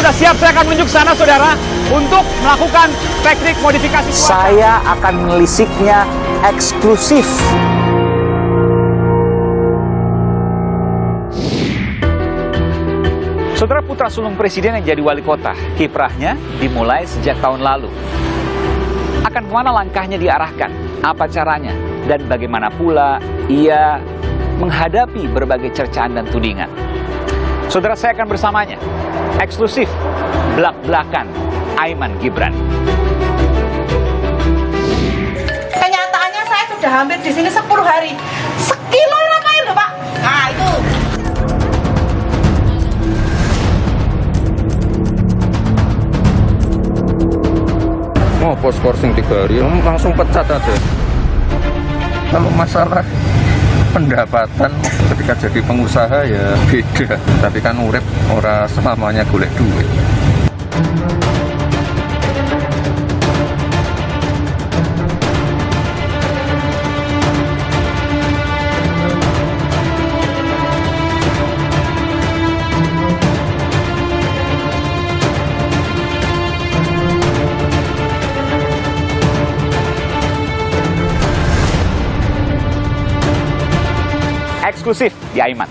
sudah siap, saya akan menunjuk sana, saudara, untuk melakukan teknik modifikasi cuaca. Saya akan melisiknya eksklusif. Saudara, putra sulung presiden yang jadi wali kota, kiprahnya dimulai sejak tahun lalu. Akan kemana langkahnya diarahkan, apa caranya, dan bagaimana pula ia menghadapi berbagai cercaan dan tudingan. Saudara, saya akan bersamanya, eksklusif, belak-belakan Aiman Gibran. Kenyataannya saya sudah hampir di sini 10 hari. Sekilo ngapain loh, Pak? Nah, itu. Oh, poskorsing 3 hari, langsung pecat aja. Kalau masalah pendapatan ketika jadi pengusaha ya beda. Tapi kan urip ora selamanya golek duit. Eksklusif di Aiman.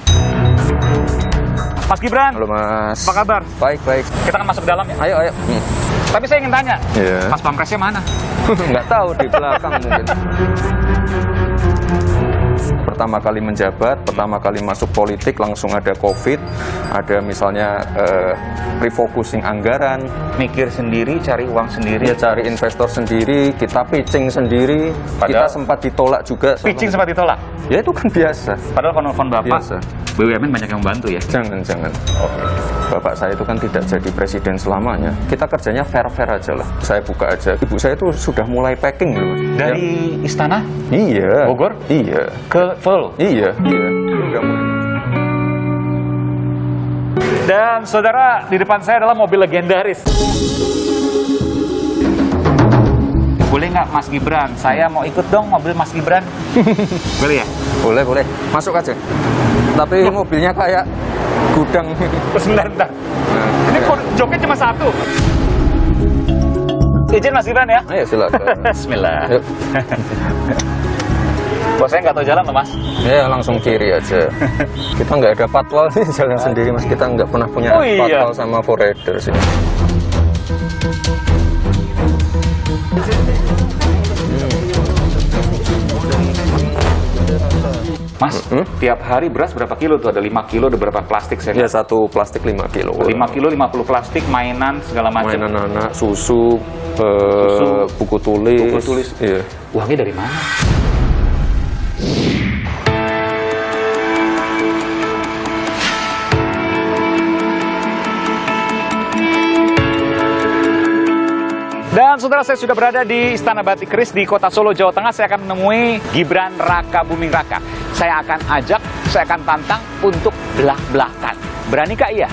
Mas Gibran, Halo Mas. apa kabar? Baik, baik. Kita akan masuk ke dalam ya. Ayo, ayo. Tapi saya ingin tanya, Iya. Mas Pampresnya mana? Nggak tahu, di belakang mungkin. Pertama kali menjabat, pertama kali masuk politik langsung ada COVID, ada misalnya refocusing anggaran, Mikir sendiri, cari uang sendiri. dia cari investor sendiri, kita pitching sendiri, Padahal- kita sempat ditolak juga. sama- Pitching sempat ditolak. Ya itu kan biasa. Padahal kalau nelfon Bapak, Biasa. BUMN banyak yang membantu ya. Jangan. Bapak saya itu kan tidak jadi presiden selamanya. Kita kerjanya fair-fair aja lah. Saya buka aja. Ibu saya itu sudah mulai packing loh, Mas. Dari istana Iya. Bogor? Iya. ke Solo. Iya. Udah mulai. Dan saudara, di depan saya adalah mobil legendaris. Boleh nggak Mas Gibran? Saya mau ikut dong mobil Mas Gibran. Boleh ya? Boleh. Masuk aja. Tapi mobilnya kayak gudang. Sebentar. Ini kok joknya cuma satu. Izin Mas Gibran ya? Ayo silakan. Bismillah. Yuk. Bos saya nggak tahu jalan loh Mas. Ya langsung kiri aja. Kita nggak ada patwal sih, jalan sendiri Mas. Kita nggak pernah punya Oh, iya. patwal sama forrider sih. Mas, tiap hari beras berapa kilo tuh? Ada 5 kilo, ada berapa plastik saya? Ya satu plastik 5 kilo. 5 kilo, 50 plastik, mainan, segala macam. Mainan anak, susu, buku tulis. Buku tulis. Iya. Uangnya dari mana? Dan saudara, saya sudah berada di Istana Batik Keris di Kota Solo, Jawa Tengah. Saya akan menemui Gibran Raka Buming Raka. Saya akan ajak, saya akan tantang untuk belak-belakan. Beranikah ia?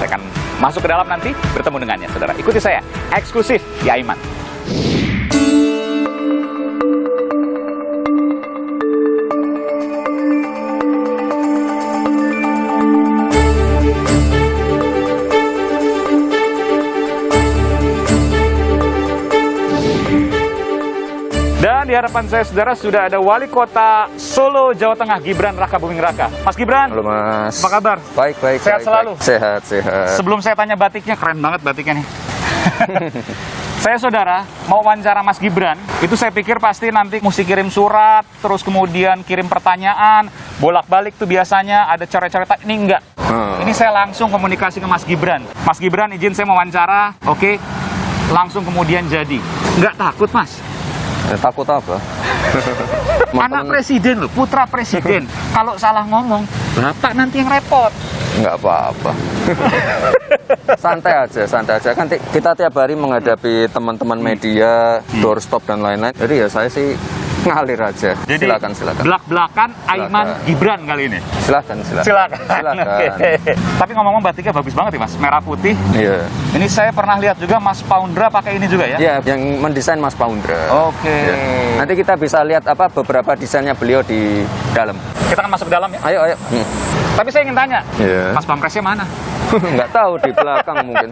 Saya akan masuk ke dalam nanti, bertemu dengannya, saudara. Ikuti saya, eksklusif di Aiman. Dan di hadapan saya, saudara, sudah ada Wali Kota Solo, Jawa Tengah, Gibran Raka Buming Raka. Mas Gibran, Halo Mas. apa kabar? Baik. Sehat baik, selalu? baik. Sehat. Sebelum saya tanya batiknya, keren banget batiknya nih. Saya, saudara, mau wawancara Mas Gibran. Itu saya pikir pasti nanti mesti kirim surat, terus kemudian kirim pertanyaan, bolak-balik tuh biasanya ada coret-coretan. Ini enggak. Ini saya langsung komunikasi ke Mas Gibran. Mas Gibran, izin saya mau wawancara. Oke, langsung kemudian jadi. Enggak takut, Mas? Takut apa? Anak presiden loh, putra presiden. Kalau salah ngomong, bapak nanti yang repot. Nggak apa-apa. Santai aja. Kan kita tiap hari menghadapi teman-teman media, doorstop dan lain-lain. Jadi ya saya sih ngalir aja. Jadi Silakan. belak-belakan Aiman Gibran kali ini. Silakan. Oke. Tapi ngomong-ngomong, batiknya bagus banget ya Mas, merah putih. Iya. Ini saya pernah lihat juga Mas Paundra pakai ini juga ya. Ya, yang mendesain Mas Paundra. Oke. Ya. Nanti kita bisa lihat beberapa desainnya beliau di dalam. Kita akan masuk ke dalam ya. Ayo. Tapi saya ingin tanya, Iya. Mas Pampresnya mana? Nggak tahu, di belakang mungkin.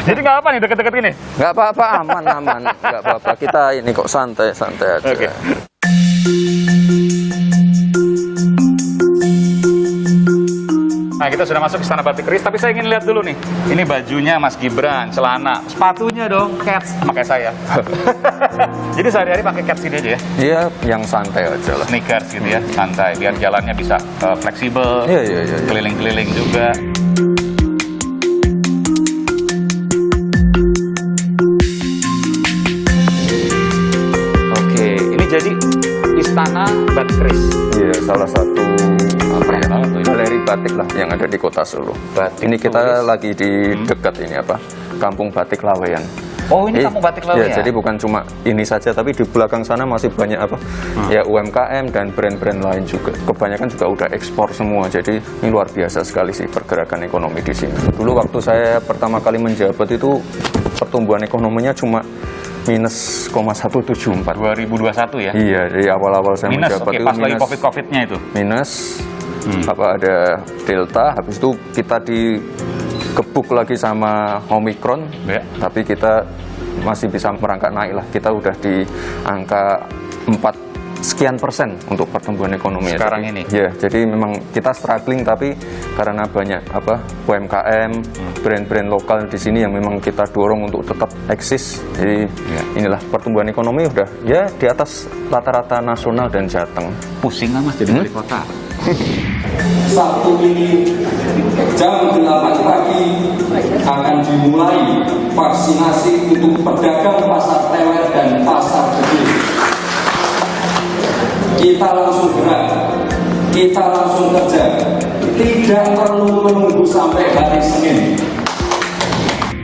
Jadi nggak apa nih deket-deket ini? Nggak apa-apa, aman. Nggak apa-apa. Kita ini kok santai aja. Oke. Nah, kita sudah masuk Istana Batik Keris, tapi saya ingin lihat dulu nih. Ini bajunya Mas Gibran, celana, sepatunya dong, Keds, pakai saya. Jadi sehari-hari pakai Keds ini aja ya? Iya, yang santai aja lah. Sneakers gitu ya, santai, biar jalannya bisa fleksibel, Iya. keliling-keliling juga. Oke, ini jadi Istana Batik Keris. Iya, salah satu apa ya, banget tuh ini. galeri batik lah yang ada di Kota Solo. Batik Ini kita tulis. lagi di dekat ini apa? Kampung Batik Laweyan. Oh, ini Kampung Batik Laweyan. Ya, jadi bukan cuma ini saja, tapi di belakang sana masih banyak apa? Ya UMKM dan brand-brand lain juga. Kebanyakan juga udah ekspor semua. Jadi ini luar biasa sekali sih pergerakan ekonomi di sini. Dulu waktu saya pertama kali menjabat itu pertumbuhan ekonominya cuma minus 0,174. 2021 ya? Iya, dari awal-awal saya Minus, menjabat oke, itu pas lagi minus. COVID-nya itu. Minus, apa ada Delta, habis itu kita digebuk lagi sama Omicron, Ya. tapi kita masih bisa merangkak naik lah. Kita udah di angka 4 sekian persen untuk pertumbuhan ekonomi. Sekarang Jadi, ini? Ya, jadi memang kita struggling, tapi karena banyak apa UMKM, brand-brand lokal di sini yang memang kita dorong untuk tetap eksis. Jadi inilah pertumbuhan ekonomi udah ya di atas rata-rata nasional dan Jateng. Pusing nggak Mas jadi wali kota? Sabtu ini jam 8 pagi akan dimulai vaksinasi untuk pedagang pasar teler dan pasar gede. Kita langsung gerak, kita langsung kerja, tidak perlu menunggu sampai hari Senin.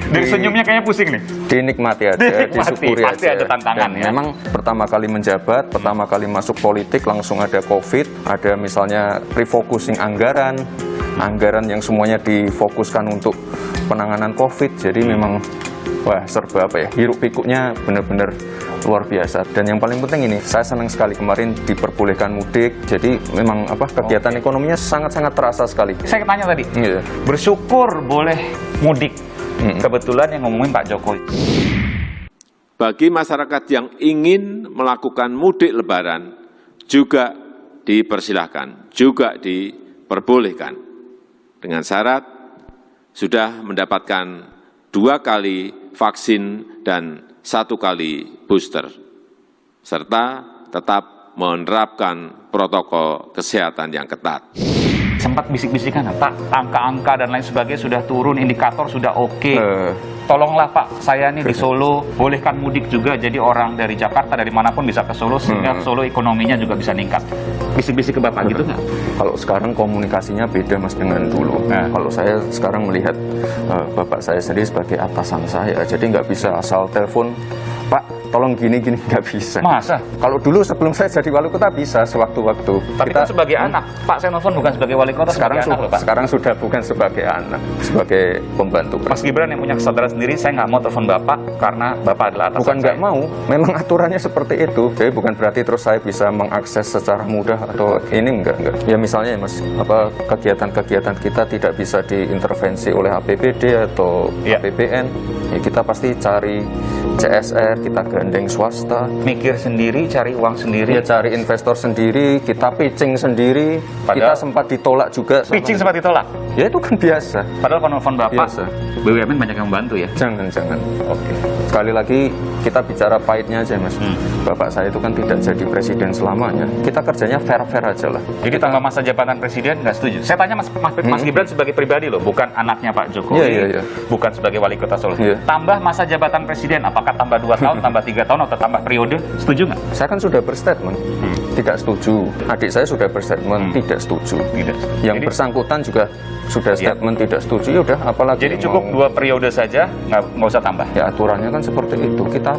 Dari senyumnya kayaknya pusing nih. Dinikmati aja, Dinikmati, disyukuri pasti aja. ada tantangan Dan ya. memang pertama kali menjabat, pertama kali masuk politik langsung ada COVID, ada misalnya refocusing anggaran yang semuanya difokuskan untuk penanganan COVID. Jadi memang wah serba apa ya, hiruk pikuknya benar-benar luar biasa. Dan yang paling penting ini, saya senang sekali kemarin diperbolehkan mudik. Jadi memang apa kegiatan ekonominya sangat-sangat terasa sekali. Saya tanya tadi, Iya. bersyukur boleh mudik. Kebetulan yang ngomongin Pak Jokowi. Bagi masyarakat yang ingin melakukan mudik lebaran juga dipersilahkan, juga diperbolehkan. Dengan syarat sudah mendapatkan 2 kali vaksin dan 1 kali booster, serta tetap menerapkan protokol kesehatan yang ketat. Sempat bisik-bisikan, Pak, angka-angka dan lain sebagainya sudah turun, indikator sudah oke. Tolonglah Pak, saya nih di Solo, bolehkan mudik juga, jadi orang dari Jakarta, dari manapun bisa ke Solo, sehingga Solo ekonominya juga bisa meningkat. Bisik-bisik ke Bapak gitu nggak? Kalau sekarang komunikasinya beda Mas dengan dulu. Nah. Kalau saya sekarang melihat bapak saya sendiri sebagai atasan saya, jadi nggak bisa asal telepon, Pak, tolong gini-gini, nggak bisa. Masa? Kalau dulu sebelum saya jadi wali kota bisa sewaktu-waktu. Tapi kan sebagai anak, Pak, saya nelfon bukan sebagai wali kota, sekarang sebagai anak loh, Pak. sekarang sudah bukan sebagai anak, sebagai pembantu. Mas Gibran yang punya kesadaran sendiri, saya nggak mau telepon Bapak karena Bapak adalah atasan Bukan nggak saya. mau, memang aturannya seperti itu. Jadi bukan berarti terus saya bisa mengakses secara mudah atau ini enggak. Ya misalnya Mas, apa kegiatan-kegiatan kita tidak bisa diintervensi oleh APBD atau Iya. APBN, ya kita pasti cari CSR, kita gandeng swasta, Mikir sendiri, cari uang sendiri. ya cari investor sendiri, kita pitching sendiri. Padahal- kita sempat ditolak juga. Pitching sempat ditolak. Ya itu kan biasa. Padahal kalau nelfon Bapak, Biasa. BUMN banyak yang membantu ya. Jangan. Oke. Sekali lagi kita bicara pahitnya aja Mas. Bapak saya itu kan tidak jadi presiden selamanya. Kita kerjanya fair-fair aja lah. Jadi tambah masa jabatan presiden nggak setuju. Saya tanya Mas Gibran sebagai pribadi loh, bukan anaknya Pak Jokowi, Iya. bukan sebagai wali kota Solo. Iya. Tambah masa jabatan presiden, apakah tambah 2 tahun, tambah 3 tahun, atau tambah periode? Setuju nggak? Saya kan sudah berstatement, tidak setuju. Adik saya sudah berstatement, tidak setuju. Tidak. Yang Jadi- bersangkutan juga sudah statement tidak setuju. Ya udah, apalagi Jadi cukup mau- 2 periode saja, nggak usah tambah. Ya aturannya kan seperti itu. Kita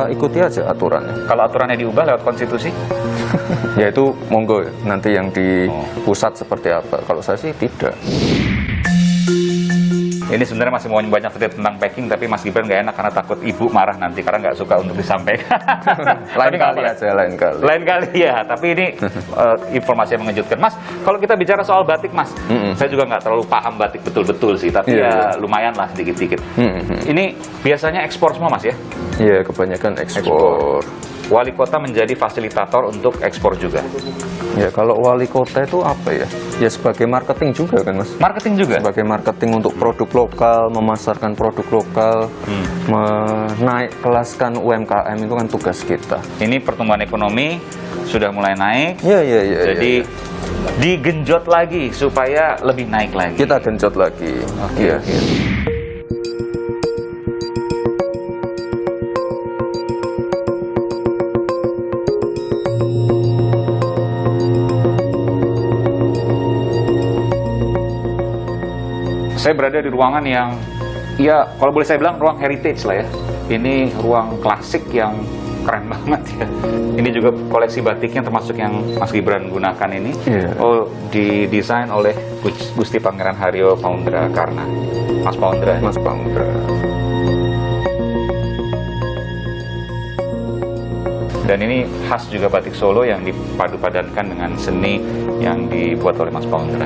ikuti aja aturannya. Kalau aturannya diubah lewat konstitusi, Ya itu monggo ya, nanti yang di Oh. pusat seperti apa. Kalau saya sih tidak. Ini sebenarnya masih mau banyak cerita tentang packing, tapi Mas Gibran nggak enak karena takut ibu marah nanti karena nggak suka untuk disampaikan. Lain kali aja, lain kali. Lain kali ya, tapi ini informasi yang mengejutkan. Mas, kalau kita bicara soal batik, Mas, saya juga nggak terlalu paham batik betul-betul sih, tapi ya lumayan lah sedikit-sedikit. Ini biasanya ekspor semua, Mas ya? Iya, kebanyakan ekspor. Wali kota menjadi fasilitator untuk ekspor juga. Ya, kalau wali kota itu apa ya? Ya sebagai marketing juga kan, Mas? Marketing juga? Sebagai marketing untuk produk lokal, memasarkan produk lokal, menaik kelaskan UMKM itu kan tugas kita. Ini pertumbuhan ekonomi sudah mulai naik. Iya. Jadi digenjot lagi supaya lebih naik lagi. Kita genjot lagi. Oke. Saya berada di ruangan yang, ya kalau boleh saya bilang ruang heritage lah ya. Ini ruang klasik yang keren banget ya. Ini juga koleksi batiknya termasuk yang Mas Gibran gunakan ini. Oh, didesain oleh Gusti Pangeran Haryo Paundra Karna. Mas Paundra. Mas Paundra. Dan ini khas juga batik Solo yang dipadu-padankan dengan seni yang dibuat oleh Mas Paundra.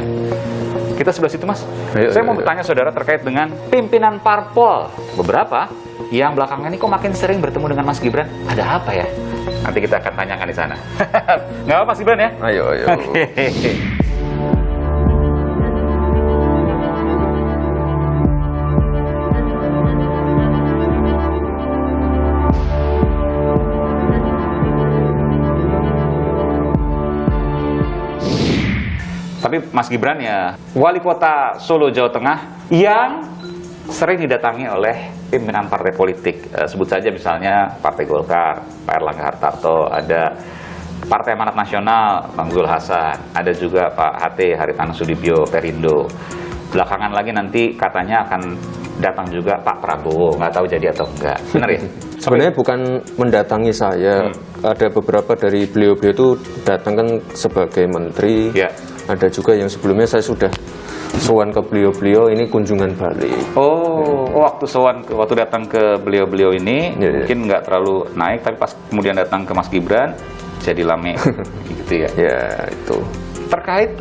Kita sebelah situ, Mas. Saya mau bertanya saudara terkait dengan pimpinan parpol. Beberapa yang belakangan ini kok makin sering bertemu dengan Mas Gibran. Ada apa ya? Nanti kita akan tanyakan di sana. Nggak apa, Mas Gibran ya? Ayo. Oke. Tapi Mas Gibran ya wali kota Solo, Jawa Tengah yang sering didatangi oleh pimpinan partai politik. Sebut saja misalnya Partai Golkar, Pak Erlangga Hartarto, ada Partai Amanat Nasional, Bang Zul Hasan, ada juga Pak HT Haritano Sudibyo, Perindo. Belakangan lagi nanti katanya akan datang juga Pak Prabowo, nggak tahu jadi atau enggak. Benar ya? Sebenarnya bukan mendatangi saya. Ada beberapa dari beliau-beliau itu datang kan sebagai menteri. Ya. Ada juga yang sebelumnya saya sudah sowan ke beliau-beliau, ini kunjungan balik. Waktu datang ke beliau-beliau ini mungkin nggak terlalu naik, tapi pas kemudian datang ke Mas Gibran jadi lame gitu ya. Ya, itu. Terkait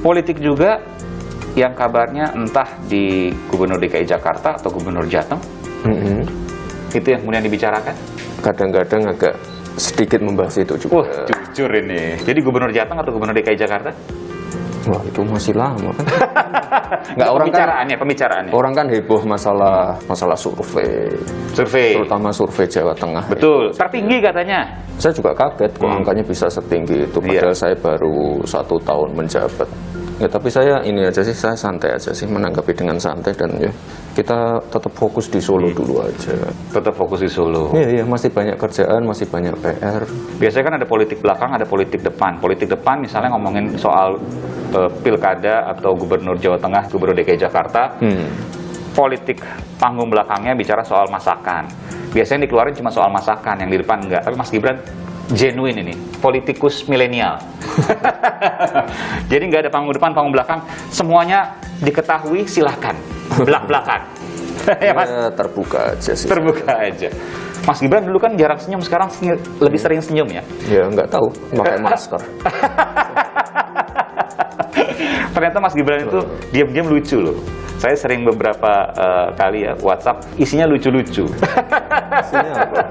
politik juga yang kabarnya entah di Gubernur DKI Jakarta atau Gubernur Jateng, itu yang kemudian dibicarakan. Kadang-kadang agak sedikit membahas itu juga. Wah, jujur ini. Jadi Gubernur Jateng atau Gubernur DKI Jakarta? Wah, itu masih lama kan. Nggak, orang pembicaraannya. Orang kan heboh masalah survei. Terutama survei Jawa Tengah. Betul. Tertinggi katanya. Saya juga kaget kok angkanya bisa setinggi itu. Padahal saya baru 1 tahun menjabat. Ya, tapi saya ini aja sih, saya santai aja sih, menanggapi dengan santai dan ya kita tetap fokus di Solo dulu aja. Tetap fokus di Solo. Iya, masih banyak kerjaan, masih banyak PR. Biasanya kan ada politik belakang, ada politik depan. Politik depan misalnya ngomongin soal pilkada atau Gubernur Jawa Tengah, Gubernur DKI Jakarta. Politik panggung belakangnya bicara soal masakan. Biasanya dikeluarin cuma soal masakan, yang di depan enggak. Tapi Mas Gibran genuine ini, politikus milenial. Jadi nggak ada panggung depan, panggung belakang, semuanya diketahui, silahkan belak-belakan. Ya, Mas? Terbuka aja sih. Terbuka aja. Mas Gibran dulu kan jarang senyum, sekarang lebih sering senyum ya? Ya nggak tahu, pakai masker. Ternyata Mas Gibran itu diam-diam lucu loh. Saya sering beberapa kali ya WhatsApp, isinya lucu-lucu. Isinya apa?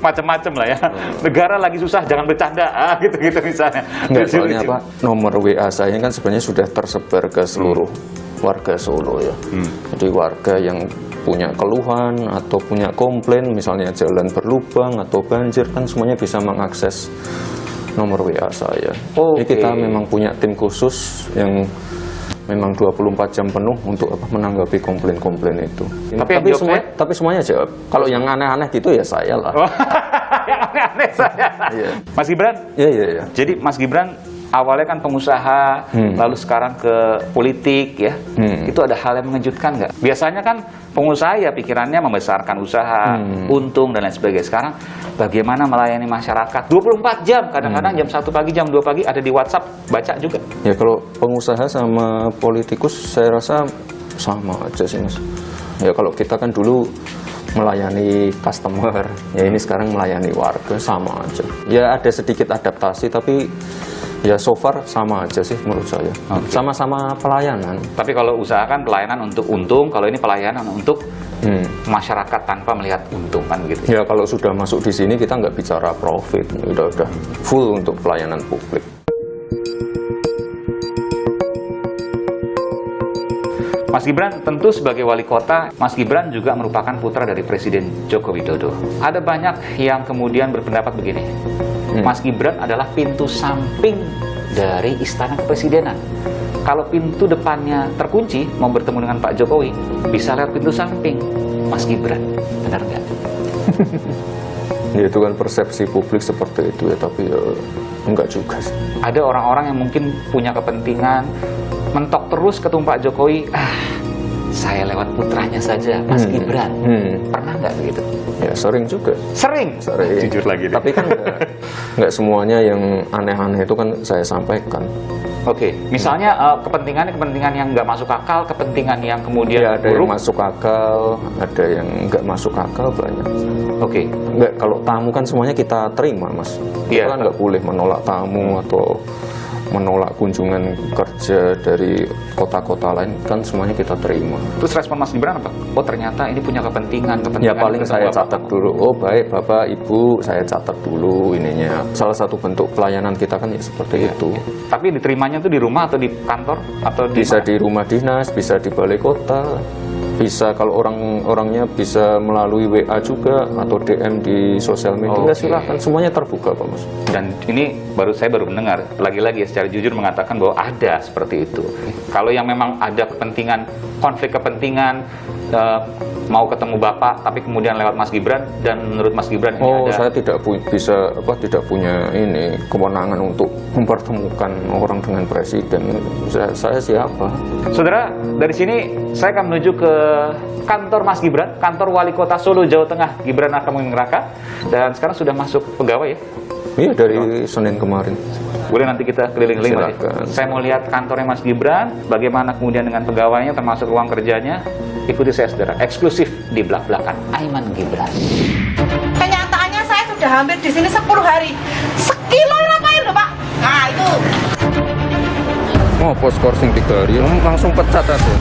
Macem-macem lah ya. Negara lagi susah, jangan bercanda, gitu-gitu misalnya. Nggak, soalnya apa? Nomor WA saya kan sebenarnya sudah tersebar ke seluruh warga Solo ya. Jadi warga yang punya keluhan atau punya komplain, misalnya jalan berlubang atau banjir, kan semuanya bisa mengakses nomor WA saya. Jadi kita memang punya tim khusus yang memang 24 jam penuh untuk menanggapi komplain-komplain itu. Tapi semuanya jawab. Kalau yang aneh-aneh gitu ya saya lah. Yang aneh-aneh saya. Iya. Mas Gibran? Iya. Jadi Mas Gibran awalnya kan pengusaha, lalu sekarang ke politik ya. Itu ada hal yang mengejutkan nggak? Biasanya kan pengusaha ya pikirannya membesarkan usaha, untung dan lain sebagainya. Sekarang bagaimana melayani masyarakat 24 jam, kadang-kadang jam 1 pagi, jam 2 pagi ada di WhatsApp, baca juga. Ya kalau pengusaha sama politikus saya rasa sama aja sih Mas. Ya kalau kita kan dulu melayani customer, ya ini sekarang melayani warga, sama aja. Ya ada sedikit adaptasi tapi ya so far sama aja sih menurut saya. Sama-sama pelayanan. Tapi kalau usaha kan pelayanan untuk untung, kalau ini pelayanan untuk masyarakat tanpa melihat untung kan gitu. Ya kalau sudah masuk di sini kita nggak bicara profit, udah full untuk pelayanan publik. Mas Gibran tentu sebagai wali kota, Mas Gibran juga merupakan putra dari Presiden Joko Widodo. Ada banyak yang kemudian berpendapat begini, Mas Gibran adalah pintu samping dari Istana Kepresidenan. Kalau pintu depannya terkunci, mau bertemu dengan Pak Jokowi, bisa lewat pintu samping Mas Gibran. Benar nggak? Ya itu kan persepsi publik seperti itu ya, tapi ya enggak juga sih. Ada orang-orang yang mungkin punya kepentingan, mentok terus ketemu Pak Jokowi, saya lewat putranya saja, Mas Gibran. Pernah nggak begitu? Ya sering juga. Sering? Jujur lagi deh. Tapi kan nggak semuanya yang aneh-aneh itu kan saya sampaikan. Oke, misalnya kepentingan yang nggak masuk akal, kepentingan yang kemudian ya, ada buruk. yang masuk akal, ada yang nggak masuk akal, banyak. Oke. Nggak, kalau tamu kan semuanya kita terima, Mas. Kita kan nggak boleh menolak tamu atau menolak kunjungan kerja dari kota-kota lain, kan semuanya kita terima. Terus respon Mas Gibran apa? Oh ternyata ini punya kepentingan Ya paling saya catat dulu, oh baik Bapak, Ibu, saya catat dulu ininya. Salah satu bentuk pelayanan kita kan ya seperti itu. Tapi diterimanya tuh di rumah atau di kantor? Atau bisa di rumah dinas, bisa di balai kota, bisa kalau orangnya bisa melalui WA juga atau DM di sosial media, silakan, semuanya terbuka Pak Mas. Dan ini saya baru mendengar, lagi-lagi secara jujur mengatakan bahwa ada seperti itu. Kalau yang memang ada kepentingan, konflik kepentingan, mau ketemu Bapak, tapi kemudian lewat Mas Gibran, dan menurut Mas Gibran ini ada... saya tidak punya ini kewenangan untuk mempertemukan orang dengan presiden. Saya siapa? Saudara, dari sini saya akan menuju ke kantor Mas Gibran, kantor Wali Kota Solo, Jawa Tengah, Gibran Rakabuming Raka, dan sekarang sudah masuk pegawai ya? Iya, dari Senin kemarin. Boleh nanti kita keliling-keliling Mas ya? Saya mau lihat kantornya Mas Gibran, bagaimana kemudian dengan pegawainya, termasuk ruang kerjanya. Ikuti saya saudara, eksklusif di belak-belakan Aiman Gibran. Kenyataannya saya sudah hampir di sini 10 hari. Sekilo ngapain loh Pak? Nah itu. Oh, poskor sing 3 hari, langsung pecat aja.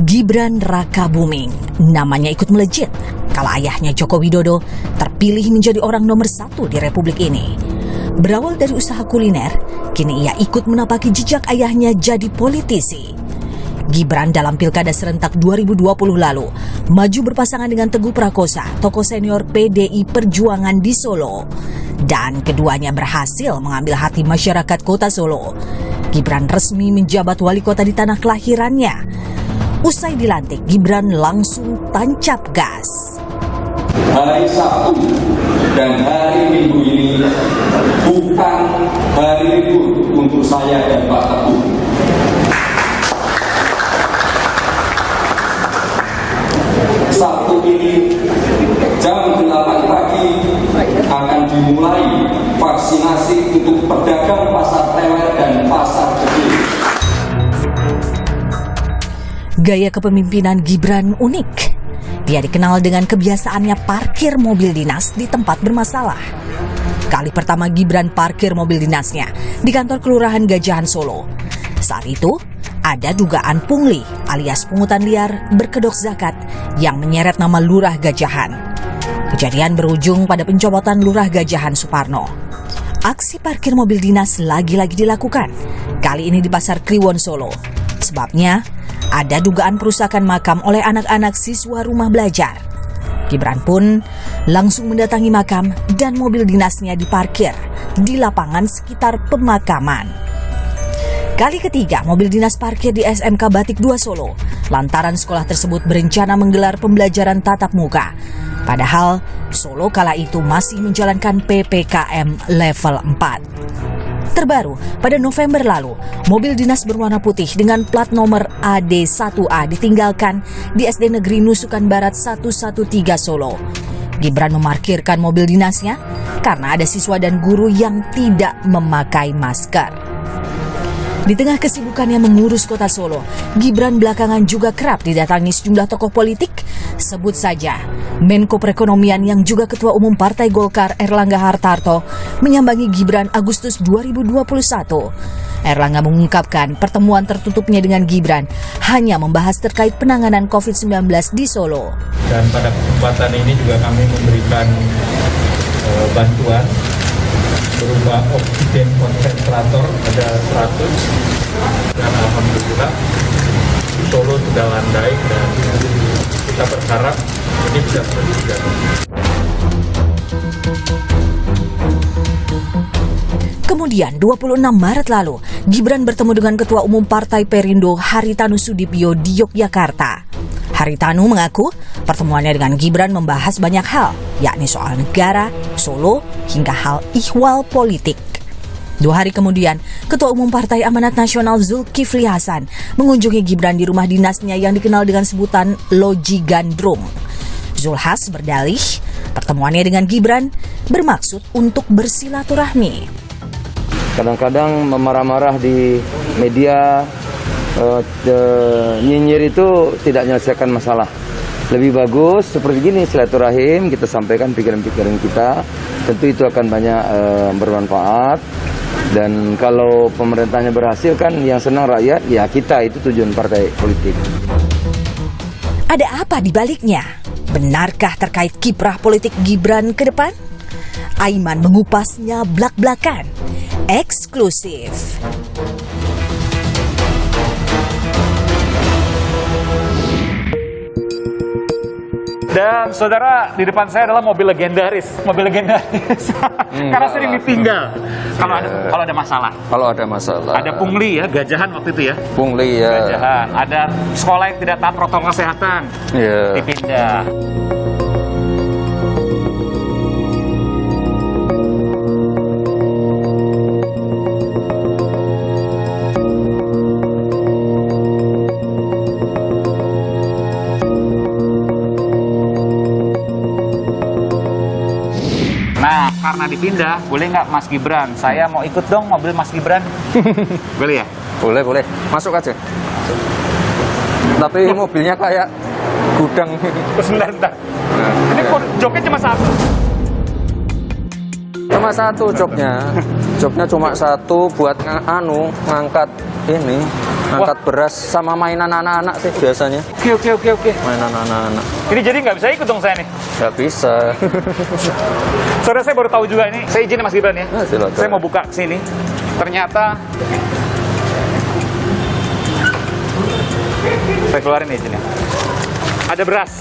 Gibran Rakabuming, namanya ikut melejit kala ayahnya Joko Widodo terpilih menjadi orang nomor 1 di Republik ini. Berawal dari usaha kuliner, kini ia ikut menapaki jejak ayahnya jadi politisi. Gibran dalam Pilkada serentak 2020 lalu maju berpasangan dengan Teguh Prakosa, tokoh senior PDI Perjuangan di Solo. Dan keduanya berhasil mengambil hati masyarakat kota Solo. Gibran resmi menjabat wali kota di tanah kelahirannya. Usai dilantik, Gibran langsung tancap gas. Hari Sabtu dan hari Minggu ini bukan hari libur untuk saya dan Pak Teguh. Sabtu ini jam 8 pagi akan dimulai vaksinasi untuk pedagang pasar lewer dan pasar kecil. Gaya kepemimpinan Gibran unik. Dia dikenal dengan kebiasaannya parkir mobil dinas di tempat bermasalah. Kali pertama Gibran parkir mobil dinasnya di kantor Kelurahan Gajahan Solo. Saat itu, ada dugaan pungli alias pungutan liar berkedok zakat yang menyeret nama Lurah Gajahan. Kejadian berujung pada pencopotan Lurah Gajahan Suparno. Aksi parkir mobil dinas lagi-lagi dilakukan, kali ini di Pasar Kliwon Solo. Sebabnya, ada dugaan perusakan makam oleh anak-anak siswa rumah belajar. Gibran pun langsung mendatangi makam dan mobil dinasnya diparkir di lapangan sekitar pemakaman. Kali ketiga mobil dinas parkir di SMK Batik 2 Solo lantaran sekolah tersebut berencana menggelar pembelajaran tatap muka. Padahal Solo kala itu masih menjalankan PPKM level 4. Terbaru, pada November lalu, mobil dinas berwarna putih dengan plat nomor AD1A ditinggalkan di SD Negeri Nusukan Barat 113 Solo. Gibran memarkirkan mobil dinasnya karena ada siswa dan guru yang tidak memakai masker. Di tengah kesibukannya mengurus kota Solo, Gibran belakangan juga kerap didatangi sejumlah tokoh politik. Sebut saja, Menko Perekonomian yang juga Ketua Umum Partai Golkar Erlangga Hartarto menyambangi Gibran Agustus 2021. Erlangga mengungkapkan pertemuan tertutupnya dengan Gibran hanya membahas terkait penanganan COVID-19 di Solo. Dan pada kesempatan ini juga kami memberikan bantuan berupa oksigen konsentrator ada 100 dan alhamdulillah Solo sudah landai dan kita berharap ini bisa terus dijaga. Kemudian 26 Maret lalu, Gibran bertemu dengan Ketua Umum Partai Perindo Haritanu Sudibyo di Yogyakarta. Haritanu mengaku pertemuannya dengan Gibran membahas banyak hal, yakni soal negara, Solo, hingga hal ihwal politik. 2 hari kemudian, Ketua Umum Partai Amanat Nasional Zulkifli Hasan mengunjungi Gibran di rumah dinasnya yang dikenal dengan sebutan Loji Gandrung. Zulhas berdalih, pertemuannya dengan Gibran bermaksud untuk bersilaturahmi. Kadang-kadang marah-marah di media, nyinyir itu tidak menyelesaikan masalah. Lebih bagus seperti gini, silaturahim, kita sampaikan pikiran-pikiran kita. Tentu itu akan banyak bermanfaat. Dan kalau pemerintahnya berhasil kan yang senang rakyat, ya kita, itu tujuan partai politik. Ada apa di baliknya? Benarkah terkait kiprah politik Gibran ke depan? Aiman mengupasnya blak-blakan. Eksklusif. Dan saudara, di depan saya adalah mobil legendaris. Karena sering ditinggal. Kalau ada masalah. Kalau ada masalah. Ada pungli ya, gajahan waktu itu ya. Pungli ya. Gajahan. Ada sekolah yang tidak taat protokol kesehatan. Iya. Dipindah. Nah, karena dipindah, boleh nggak Mas Gibran? Saya mau ikut dong mobil Mas Gibran. Boleh ya? Boleh, boleh. Masuk aja. Tapi mobilnya kayak gudang. Sebentar. Ini kok joknya cuma satu? Cuma satu joknya. Joknya cuma satu buat ngangkat ini. Ngangkat beras sama mainan anak-anak sih biasanya. Oke. Mainan anak-anak. Ini jadi nggak bisa ikut dong saya nih? Nggak bisa. Saudara, saya baru tahu juga ini. Saya izin ya Mas Gibran ya. Silakan. Saya mau buka sini. Ternyata saya keluarin izinnya. Ada beras.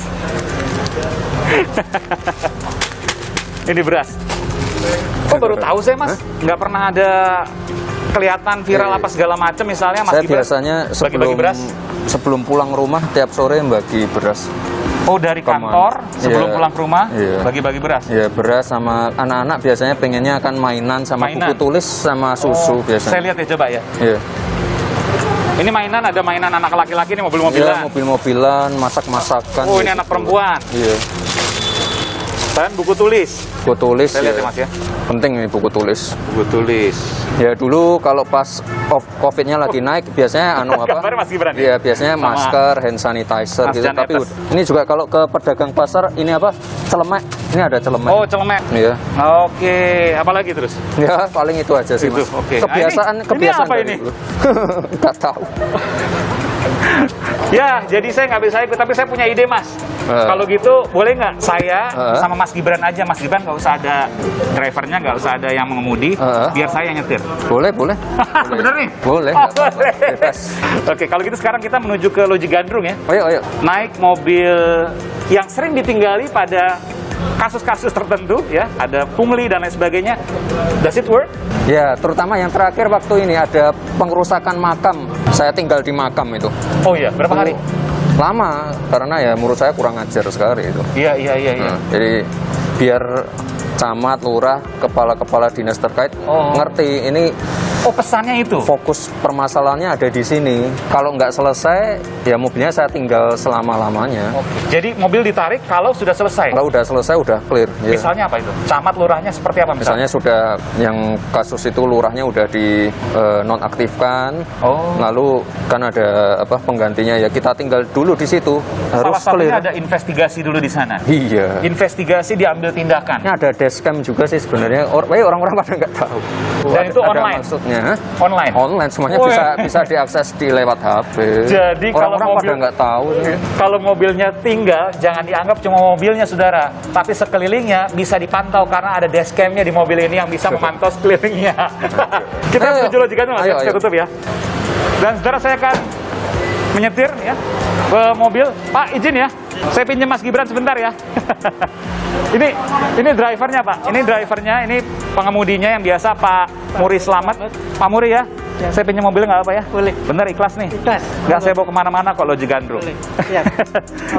Ini beras. Kok baru tahu saya Mas? Nggak pernah ada kelihatan viral apa segala macam misalnya Mas Saya Gibran. biasanya bagi-bagi beras. sebelum pulang rumah tiap sore bagi beras. Oh, dari kantor sebelum Iya. pulang ke rumah Iya. bagi-bagi beras. Ya beras sama anak-anak biasanya pengennya akan mainan sama Mainan. buku tulis sama susu biasanya. Saya lihat ya coba ya. Iya. Ini mainan, ada mainan anak laki-laki nih, Iya, mobil-mobilan. mobil-mobilan, masak-masakan. Oh, ini gitu. anak perempuan. Iya. Dan buku tulis. Buku tulis. Saya lihat ya Mas ya. Penting nih buku tulis. Buku tulis. Ya dulu kalau pas COVID-nya lagi naik biasanya apa? Gambarnya Mas Gibran ya? Iya, biasanya Sama masker, hand sanitizer Mas gitu. Jan Tapi Etes. ini juga kalau ke pedagang pasar ini apa? Celemek. Ini ada celemek. Oh, celemek. Iya. Oke, apa lagi terus? Ya, paling itu aja sih, Itu, Mas. oke. Kebiasaan Nah, ini kebiasaan apa dari ini? dulu. Nggak tahu. Ya, jadi saya nggak bisa ikut, tapi saya punya ide Mas. Kalau gitu, boleh nggak saya sama Mas Gibran aja? Mas Gibran nggak usah ada drivernya, nggak usah ada yang mengemudi, biar saya yang nyetir. Boleh, boleh. Bener nih? Boleh, Oh, nggak apa-apa. boleh. Bebas. Oke, kalau gitu sekarang kita menuju ke Loji Gandrung ya. Ayo. Naik mobil yang sering ditinggali pada kasus-kasus tertentu ya, ada pungli dan lain sebagainya. Does it work? Ya, terutama yang terakhir waktu ini ada pengerusakan makam. Saya tinggal di makam itu. Oh iya, berapa hari? Lama, karena ya menurut saya kurang ajar sekali itu. Iya. Nah, jadi biar camat, lurah, kepala-kepala dinas terkait ngerti ini Oh, pesannya itu. Fokus permasalahannya ada di sini. Kalau nggak selesai, ya mobilnya saya tinggal selama-lamanya. Oke. Jadi mobil ditarik kalau sudah selesai. Kalau udah selesai, udah clear. Ya. Misalnya apa itu? Camat lurahnya seperti apa Misalnya sudah yang kasus itu lurahnya udah di nonaktifkan. Oh. Lalu kan ada apa penggantinya ya kita tinggal dulu di situ. Harus Salah satunya clear. ada investigasi dulu di sana. Iya. Investigasi, diambil tindakan. Ini ada dashcam juga sih sebenarnya. Orang-orang pada nggak tahu. Dan itu ada online? Maksudnya hah? Online. Online semuanya Oh, bisa diakses di lewat HP. Jadi kalau orang-orang pada mobil- nggak tahu. Kalau mobilnya tinggal, jangan dianggap cuma mobilnya, saudara. Tapi sekelilingnya bisa dipantau karena ada dashcamnya di mobil ini yang bisa memantau sekelilingnya. Kita Ayo, setuju logikanya, Mas. ayo, Saya ayo. tutup ya. Dan saudara, saya akan menyetir ya ke mobil. Pak, izin ya. Saya pinjam Mas Gibran sebentar ya. Ini drivernya, Pak. Ini drivernya, ini pengemudinya yang biasa Pak Muri Slamet. Pak Muri ya. Saya pinjam mobilnya nggak apa ya? Boleh. Bener, ikhlas nih. Ikhlas. Nggak saya bawa kemana-mana kok, Loji Gandrung. Boleh. Siap.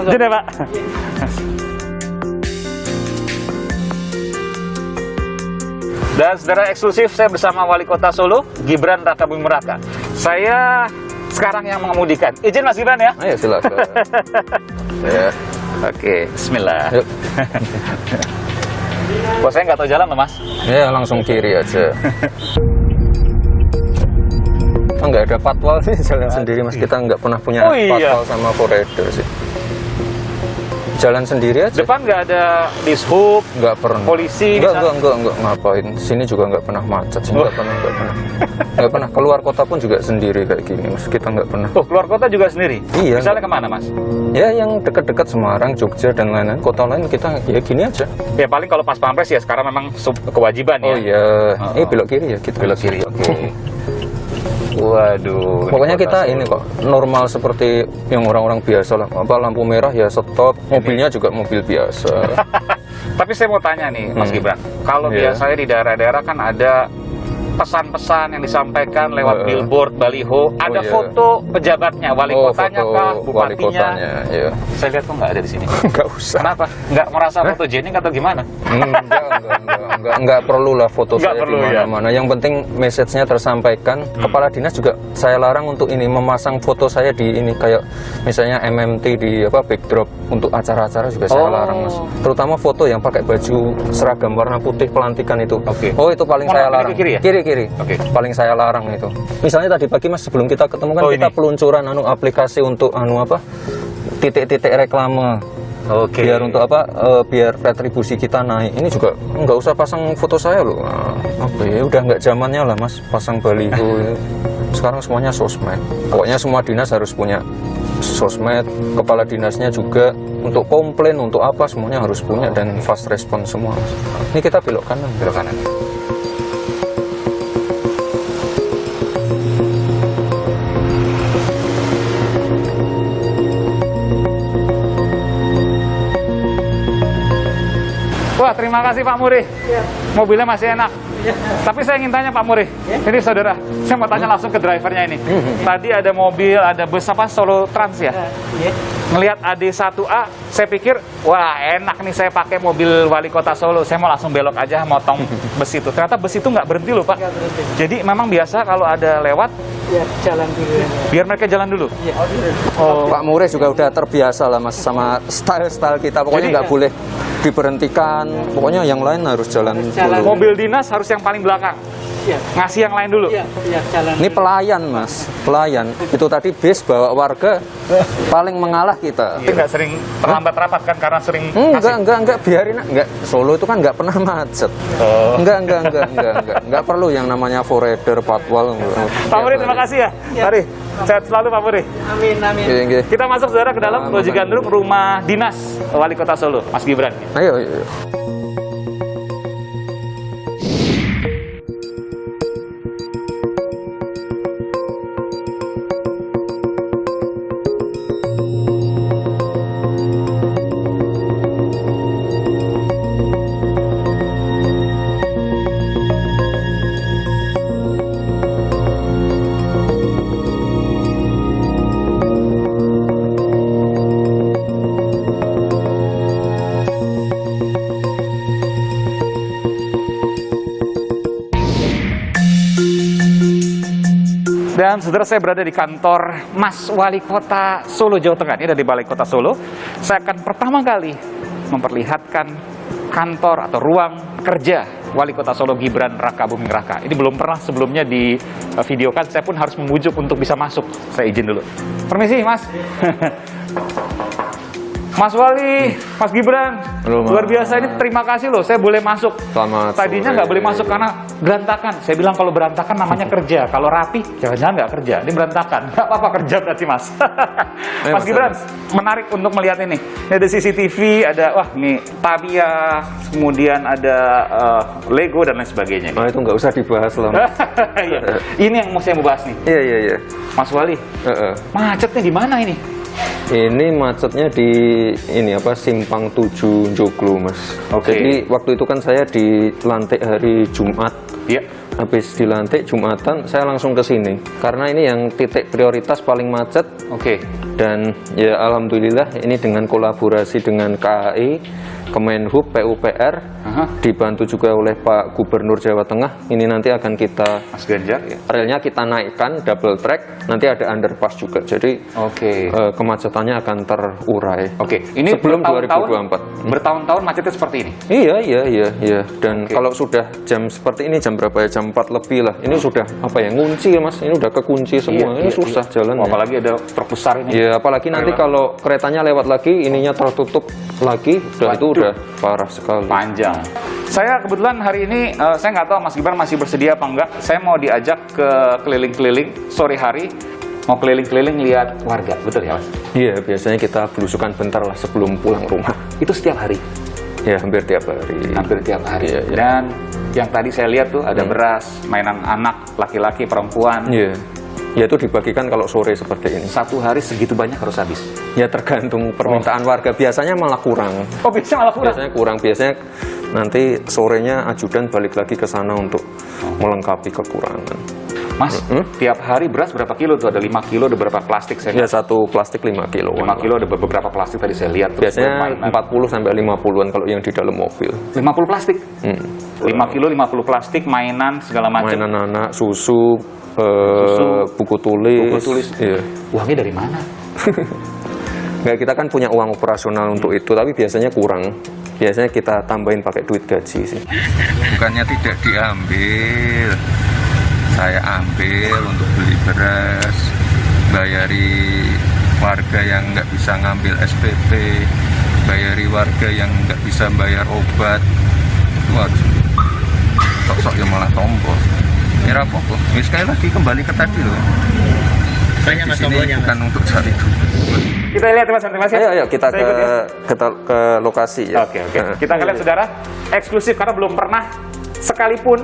Izin ya, Pak. Dan saudara, eksklusif saya bersama Wali Kota Solo, Gibran Rakabuming Raka. Saya sekarang yang mengemudikan. Izin Mas Gibran ya? Ayo silakan. Ya. Oke, bismillah. Yuk. Kok saya nggak tahu jalan loh, Mas? Ya langsung kiri aja. Nggak ada patwal sih jalan sendiri Mas. Kita nggak pernah punya Oh, iya. patwal sama forader sih. Jalan sendiri aja. Depan nggak ada dishub, Nggak pernah. polisi, Enggak misalnya? ngapain. Sini juga nggak pernah macet sih. Nggak pernah. Nggak pernah. Keluar kota pun juga sendiri kayak gini. Mas, kita nggak pernah. Oh, keluar kota juga sendiri? Iya. Misalnya kemana, Mas? Ya yang dekat-dekat Semarang, Jogja dan lain-lain. Kota lain kita ya gini aja. Ya paling kalau pas pampres ya sekarang memang kewajiban ya. Oh iya. Oh. Belok kiri ya kita. Belok kiri, oke. Waduh. Pokoknya ini kita kota ini Solo. kok normal seperti yang orang-orang biasa lah. Apa lampu merah ya stop, mobilnya juga mobil biasa. Tapi saya mau tanya nih, Mas Gibran. Kalau Iya. biasanya di daerah-daerah kan ada pesan-pesan yang disampaikan lewat billboard, baliho, ada iya. foto pejabatnya, wali kotanya foto kah, wali bupatinya. kotanya, ya. Saya lihat kok nggak ada di sini. Nggak usah. Kenapa? Nggak merasa fotogenik atau gimana? Enggak perlu lah foto Nggak saya perlu, di ya. mana-mana. Yang penting message-nya tersampaikan. Kepala dinas juga saya larang untuk ini memasang foto saya di ini kayak misalnya MMT di apa backdrop untuk acara-acara juga saya larang Mas. Terutama foto yang pakai baju seragam warna putih pelantikan itu. Oke. Oh itu paling Mau saya nonton larang. ke kiri ya? Kiri. Oke. Paling saya larang itu. Misalnya tadi pagi Mas sebelum kita ketemu kan Oh, kita ini. peluncuran aplikasi untuk apa? Titik-titik reklame. Oke. Biar untuk apa? Biar retribusi kita naik. Ini juga nggak usah pasang foto saya loh. Apa ya? Udah nggak zamannya lah Mas pasang baliho. Sekarang semuanya sosmed. Pokoknya semua dinas harus punya sosmed. Kepala dinasnya juga untuk komplain untuk apa semuanya harus punya dan fast response semua. Mas. Ini kita belok kanan. Belok kanan. Wah, terima kasih Pak Muri. Mobilnya masih enak. Tapi saya ingin tanya Pak Muri, ini saudara, saya mau tanya langsung ke drivernya ini. Tadi ada mobil, ada bus apa Solo Trans ya? Ngelihat AD1A, saya pikir, wah enak nih saya pakai mobil wali kota Solo. Saya mau langsung belok aja, motong bus itu. Ternyata bus itu nggak berhenti loh Pak. Jadi memang biasa kalau ada lewat, biar mereka jalan dulu. Oh, Pak Mures juga udah terbiasa lah Mas sama style-style kita. Pokoknya Jadi- nggak boleh diberhentikan. Pokoknya yang lain harus jalan dulu. mobil dinas harus yang paling belakang. Ngasih yang lain dulu. Ini pelayan Mas, pelayan. Itu tadi bis bawa warga paling mengalah kita. Itu nggak sering terlambat rapat kan karena sering ngasih. Enggak, biarin. Enggak, Solo itu kan nggak pernah macet. Oh. Enggak perlu yang namanya forader, patwal. Pak Muri, terima kasih ya. Mari, sehat selalu Pak Muri. Iya. Kita masuk saudara ke dalam Loji Gandrung, rumah dinas Wali Kota Solo, Mas Gibran. Ayo. Dan saudara, saya berada di kantor Mas Wali Kota Solo, Jawa Tengah. Ini ada di Balai Kota Solo. Saya akan pertama kali memperlihatkan kantor atau ruang kerja Wali Kota Solo Gibran Raka Buming Raka. Ini belum pernah sebelumnya di videokan, saya pun harus membujuk untuk bisa masuk. Saya izin dulu. Permisi, Mas. Mas Wali, Mas Gibran, Halo, Mas. luar biasa ini, terima kasih loh, saya boleh masuk. Selamat Tadinya sore. nggak boleh masuk karena berantakan. Saya bilang kalau berantakan namanya kerja, kalau rapi jangan-jangan nggak kerja. Ini berantakan, nggak apa-apa kerja berarti Mas. Mas Mas, Gibran, menarik untuk melihat ini. Ini ada CCTV, ada wah ini Tamiya, kemudian ada Lego dan lain sebagainya. Nah, itu nggak usah dibahas lah. Iya. Ini yang mau saya mau bahas nih, Iya. Mas Wali. Macetnya di mana ini? Ini macetnya di Simpang 7 Joglo, Mas. Oke. Jadi waktu itu kan saya dilantik hari Jumat. Iya. Habis dilantik Jumatan, saya langsung ke sini. Karena ini yang titik prioritas paling macet. Oke. Dan ya alhamdulillah ini dengan kolaborasi dengan KAI, Kemenhub, PUPR, dibantu juga oleh Pak Gubernur Jawa Tengah. Ini nanti akan kita Mas Ganjar ya. relnya kita naikkan double track, nanti ada underpass juga. Jadi Oke. kemacetannya akan terurai. Oke, ini sebelum bertahun-tahun- 2024. Bertahun-tahun macetnya seperti ini. Iya. Dan Oke. kalau sudah jam seperti ini, jam berapa ya? Jam 4 lebih lah. Ini sudah ngunci ya, Mas. Ini udah kekunci semua. Ini susah jalan. Apalagi ada truk besar ini. Ya, apalagi nanti kalau keretanya lewat lagi, ininya tertutup lagi, itu udah parah sekali. Panjang. Saya kebetulan hari ini, saya nggak tahu Mas Gibran masih bersedia apa enggak. Saya mau diajak ke keliling-keliling sore hari, mau keliling-keliling lihat warga, betul ya Mas? Iya, biasanya kita belusukan bentar lah sebelum pulang rumah. Itu setiap hari, Ya, hampir tiap hari. hampir tiap hari. Iya. Dan yang tadi saya lihat tuh ada beras, mainan anak, laki-laki, perempuan. Iya. Ya itu dibagikan kalau sore seperti ini. Satu hari segitu banyak harus habis. Ya tergantung permintaan warga. Biasanya malah kurang. Oh, biasanya malah kurang. Biasanya kurang. Biasanya nanti sorenya ajudan balik lagi ke sana untuk melengkapi kekurangan. Mas, tiap hari beras berapa kilo tuh? Ada 5 kilo, ada berapa plastik? Saya Ya satu plastik 5 kilo. 5 kilo ada beberapa plastik tadi saya lihat. Terus Biasanya mainan. 40 sampai 50-an kalau yang di dalam mobil. 50 plastik. 5 kilo 50 plastik, mainan segala macam. Mainan anak, susu, buku tulis. Buku tulis. Iya. Uangnya dari mana? Nggak, kita kan punya uang operasional untuk itu, tapi biasanya kurang. Biasanya kita tambahin pakai duit gaji sih. Bukannya tidak diambil, saya ambil untuk beli beras, bayari warga yang nggak bisa ngambil SPP, bayari warga yang nggak bisa bayar obat. Itu harus sok-sok yang malah tombol. Ini apa-apa. Ini sekali lagi kembali ke tadi loh. Saya di sini bukan untuk cari duit. Kita lihat Mas, Ayo kita Saya ikut, ya. ke lokasi ya. Oke. Kita akan lihat saudara, eksklusif karena belum pernah sekalipun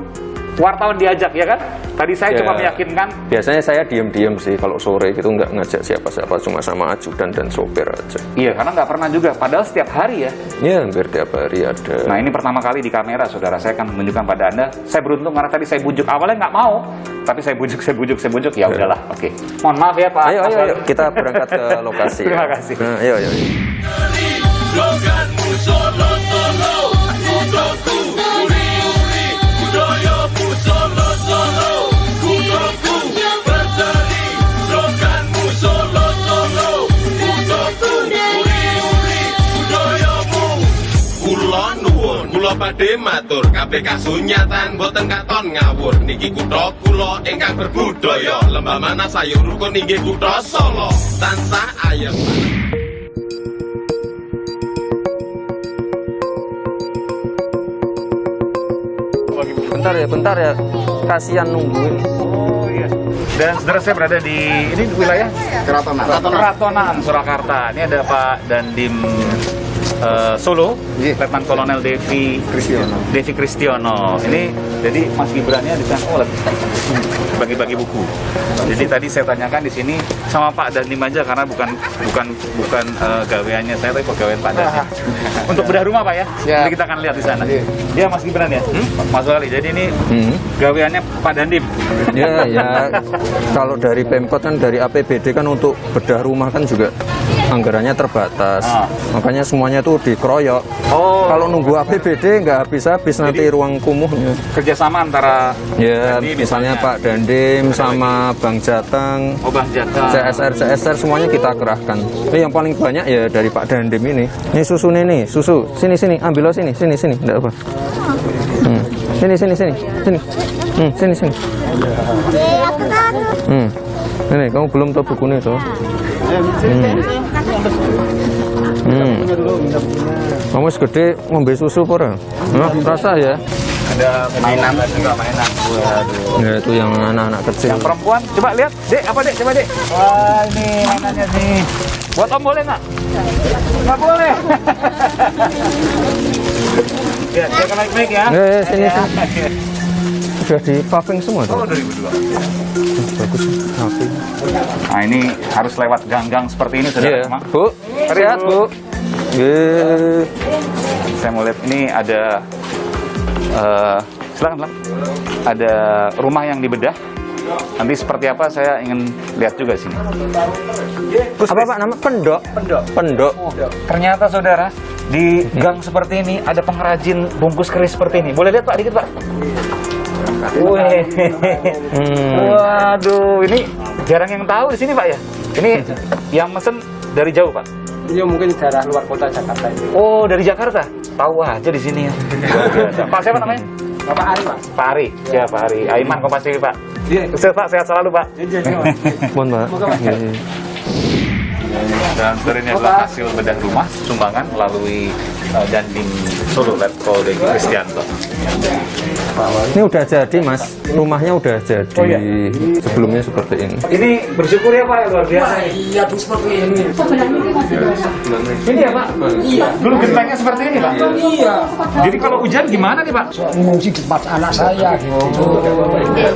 wartawan diajak ya kan? Tadi saya Ya. cuma meyakinkan. Biasanya saya diem-diem sih kalau sore gitu, nggak ngajak siapa-siapa, cuma sama ajudan dan sopir aja. Iya, karena nggak pernah juga. Padahal setiap hari ya. Ya hampir tiap hari ada. Nah ini pertama kali di kamera saudara. Saya akan menunjukkan pada anda. Saya beruntung karena tadi saya bujuk. Awalnya nggak mau, tapi saya bujuk. Ya udahlah. Oke. Mohon maaf ya Pak. Ayo, Mas Wali. kita berangkat ke lokasi. Terima ya. kasih. Nah, ayo. Kula badhe matur kabeh kasunyatan boten katon ngawur niki kutha kula ingkang berbudaya lembah mana sayur rukun inggih kutha Solo tansah ayem. Bentar ya, kasihan nungguin. Oh iya. Dan saudara saya berada di ini wilayah Keratonan, Surakarta. Ini ada Pak Dandim Solo, Letnan Kolonel Devi Kristiono. Ini jadi Mas Gibrannya di sana lagi bagi-bagi buku. Jadi tadi saya tanyakan di sini sama Pak Dandim aja karena bukan gaweannya saya, tapi pegawai Pak Dandim. Untuk bedah rumah Pak ya. Jadi kita akan lihat di sana. Ya Mas Gibran ya, Mas Wali. Jadi ini gaweannya Pak Dandim. Ya, kalau dari Pemkot kan, dari APBD kan untuk bedah rumah kan juga anggarannya terbatas. Makanya semuanya tuh dikeroyok. Oh, Kalau nunggu APBD nggak habis-habis nanti ruang kumuhnya. kerjasama antara Ya, Dandim misalnya misalnya. Pak Dandim sama Bang Jateng, Bang Jateng. CSR semuanya kita kerahkan. Ini yang paling banyak ya dari Pak Dandim ini. Ini susu nih, susu. Sini, ambil lo sini, enggak apa. Sini. Sini. Ini kamu belum tahu bukunya tuh. Kamu segede ngombe susu pora. Nah, rasa ya. Ada mainan juga, mainan. Waduh. Ya itu yang anak-anak kecil. Yang perempuan, coba lihat, Dek, apa Dek? Coba Dek. Wah, ini mainannya nih. Buat Om boleh nggak? Nggak boleh. Ya, jangan naik-naik ya. Sini. Sudah di paving semua tuh. Oh, 2002. Bagus, paving. Nah, ini harus lewat gang-gang seperti ini, saudara. Iya, Emang. Bu. Sehat, Bu. Ye. Saya mau lihat ini ada silakan. Ada rumah yang dibedah. Nanti seperti apa saya ingin lihat juga sini. Apa Pak nama? Pendok. Ternyata saudara di gang seperti ini ada pengrajin bungkus keris seperti ini. Boleh lihat Pak dikit Pak? Wih. Waduh, ini jarang yang tahu di sini Pak ya. Ini yang mesen dari jauh Pak. Ini mungkin daerah luar kota Jakarta ini. Oh, dari Jakarta. Tahu aja di sini ya. Luar biasa. Pak siapa namanya? Bapak Ari, Pak. Pak Ari. Ya, Pak Ari. Aiman Kompas TV, Pak. Iya. Sehat Pak, sehat selalu Pak. Mohon Pak. Dan saudara, ini adalah hasil bedah rumah sumbangan melalui Dandim Solo Letkol Deki Kristianto. Ini udah jadi Mas, rumahnya udah jadi. Oh, iya? Sebelumnya seperti ini. Ini bersyukur ya Pak, luar biasa. Iya, seperti ini. Ini ya Pak? Iya. Dulu gentengnya seperti ini Pak? Iya. Jadi kalau hujan gimana nih Pak? Mengungsi di tempat anak saya gitu.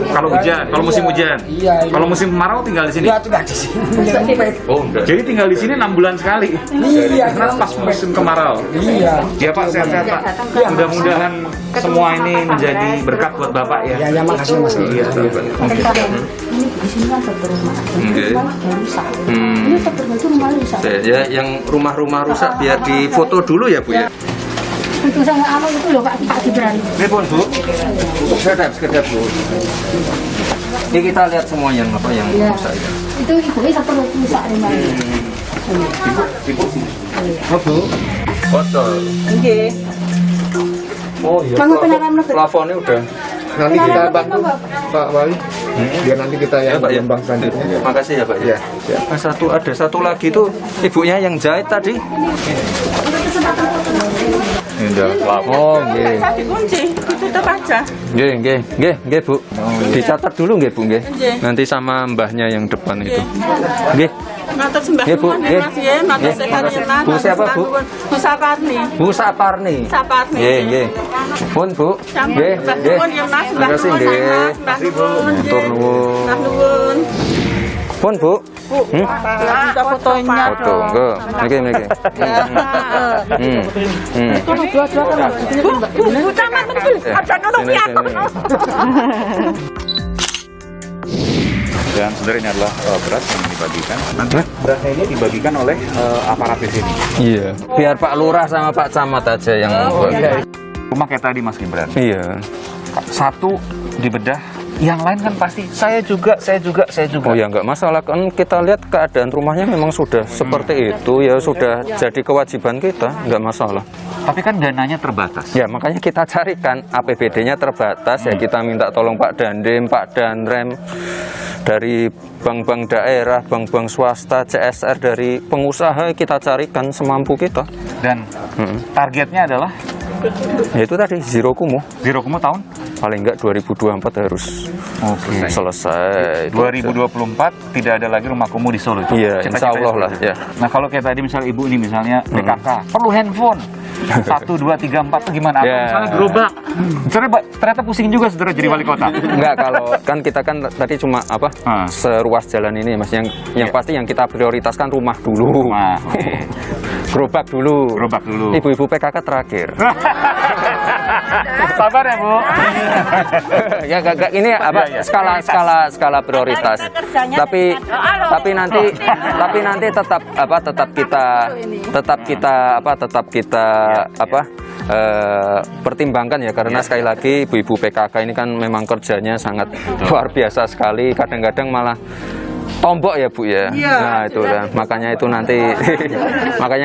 Kalau hujan, kalau musim hujan. Iya. Kalau musim kemarau tinggal di sini. Iya, tinggal di sini. Oh, enggak. Jadi tinggal di sini 6 bulan sekali. Iya. Karena pas musim kemarau. Iya. Ya Pak, sehat-sehat Pak. Mudah-mudahan semua ini menjadi berkat buat Bapak ya. Ya, makasih Mas. Iya. Ini di sini kan satu rumah. Oke. Rumah rusak. Ini satu rumah itu rumah rusak. Ya, yang rumah-rumah rusak biar difoto dulu ya Bu ya. Untuk saya apa itu loh Pak, tidak diberani. Ini pun Bu. Sekedap Bu. Ini kita lihat semua yang apa yang rusak itu. Itu ibunya satu rumah rusak rumah. Oh Bu. Bocor. Nggih. Oh iya. Plafonnya udah. Nanti kita bantu Pak Wali. Biar nanti kita yang Pak ya. kembang selanjutnya. Makasih ya Pak ya. Nah, ada satu lagi tuh ibunya yang jahit tadi. Ini udah pelapor. Oh, nggih. Saya dikunci, ditutup aja. Nggih, Bu. Dicatat dulu nggih, Bu, nggih. Nanti sama mbahnya yang depan itu. Nggih. Matur sembah Nggih, Bu. nuwun Nggih. Mas nggih, matur Nggih. sekalian. Bu siapa, Bu? Bu Saparni. Bu Saparni. Saparni. Nggih. Pun, Bu. Nggih. Nuwun ya Mas, Terima kasih nggih. Mbah nuwun. Matur nuwun. Mbah nuwun. Pun, Bu. Ada fotonya Foto, enggak. Nggih. Bu taman betul. Ada nolong ya. Dan saudara, ini adalah beras yang dibagikan. Nanti berasnya ini dibagikan oleh aparat di sini. Iya. Biar Pak Lurah sama Pak Camat aja yang Iya. Rumah kayak tadi Mas Gibran. Iya. Satu dibedah, yang lain kan pasti saya juga. Oh ya nggak masalah, kan kita lihat keadaan rumahnya memang sudah seperti itu, ya sudah jadi kewajiban kita, nggak masalah. Tapi kan dananya terbatas. Ya makanya kita carikan, APBD-nya terbatas, ya kita minta tolong Pak Dandim, Pak Danrem, dari bank-bank daerah, bank-bank swasta, CSR, dari pengusaha kita carikan semampu kita. Dan targetnya adalah? Ya itu tadi, zero kumuh. Zero kumuh tahun? Paling enggak 2024 harus selesai. 2024 tidak ada lagi rumah kumuh di Solo. Iya, insya Allah lah. Ya. Nah kalau kayak tadi misalnya ibu ini misalnya PKK, perlu handphone. 1, 2, 3, 4 itu gimana? Atau misalnya gerobak. Ternyata pusing juga saudara jadi wali kota. Enggak, kalau kan kita kan tadi cuma apa seruas jalan ini Mas, yang pasti yang kita prioritaskan rumah dulu. Gerobak dulu. Gerobak dulu. Ibu-ibu PKK terakhir. Sabar ya Bu. Ya gak ini apa Iya, iya. skala prioritas. Tapi nanti tetap kita pertimbangkan ya, karena sekali lagi ibu-ibu PKK ini kan memang kerjanya sangat luar biasa sekali, kadang-kadang malah tombok ya Bu ya. Nah itu kan makanya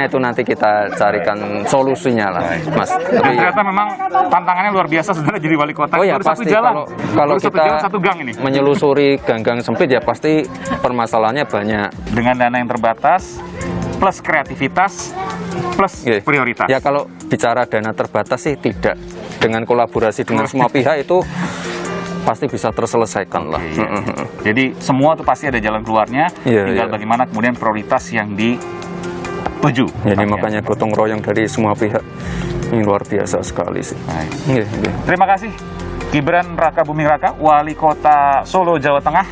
itu nanti kita carikan solusinya lah Mas. Dan ternyata memang tantangannya luar biasa sebenarnya jadi wali kota. Oh ya Baru pasti satu jalan. kalau Baru satu kita jalan, satu gang ini. menyelusuri gang-gang sempit ya pasti permasalahannya banyak. Dengan dana yang terbatas plus kreativitas plus Oke. prioritas. Ya kalau bicara dana terbatas sih tidak. Dengan kolaborasi dengan semua pihak itu pasti bisa terselesaikan lah. Jadi semua tuh pasti ada jalan keluarnya. Iya, Tinggal iya. bagaimana kemudian prioritas yang dituju. Jadi makanya gotong royong dari semua pihak ini luar biasa sekali sih. Baik. Iya, iya. Terima kasih Gibran Raka Buming Raka, Wali Kota Solo, Jawa Tengah,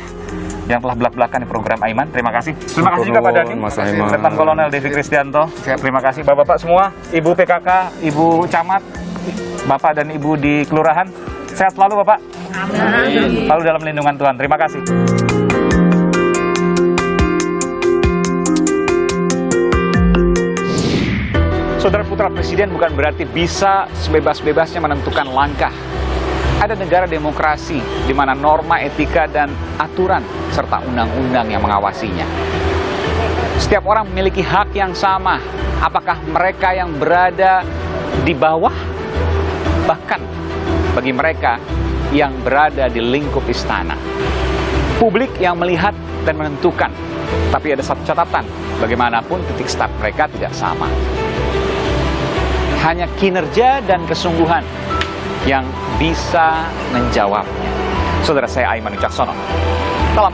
yang telah belak-belakan di program Aiman. Terima kasih. Terima kasih juga Pak Dani, Mas Aiman. Letnan Kolonel Devi Kristianto. Terima kasih Bapak-bapak semua, Ibu PKK, Ibu Camat, Bapak dan Ibu di Kelurahan. Sehat selalu Bapak. Amin. Selalu dalam lindungan Tuhan. Terima kasih. Saudara putra presiden bukan berarti bisa sebebas-bebasnya menentukan langkah. Ada negara demokrasi di mana norma etika dan aturan serta undang-undang yang mengawasinya. Setiap orang memiliki hak yang sama. Apakah mereka yang berada di bawah? Bahkan bagi mereka yang berada di lingkup istana. Publik yang melihat dan menentukan. Tapi ada satu catatan, bagaimanapun titik start mereka tidak sama. Hanya kinerja dan kesungguhan yang bisa menjawabnya. Saudara saya Aiman Wicaksono. Salam.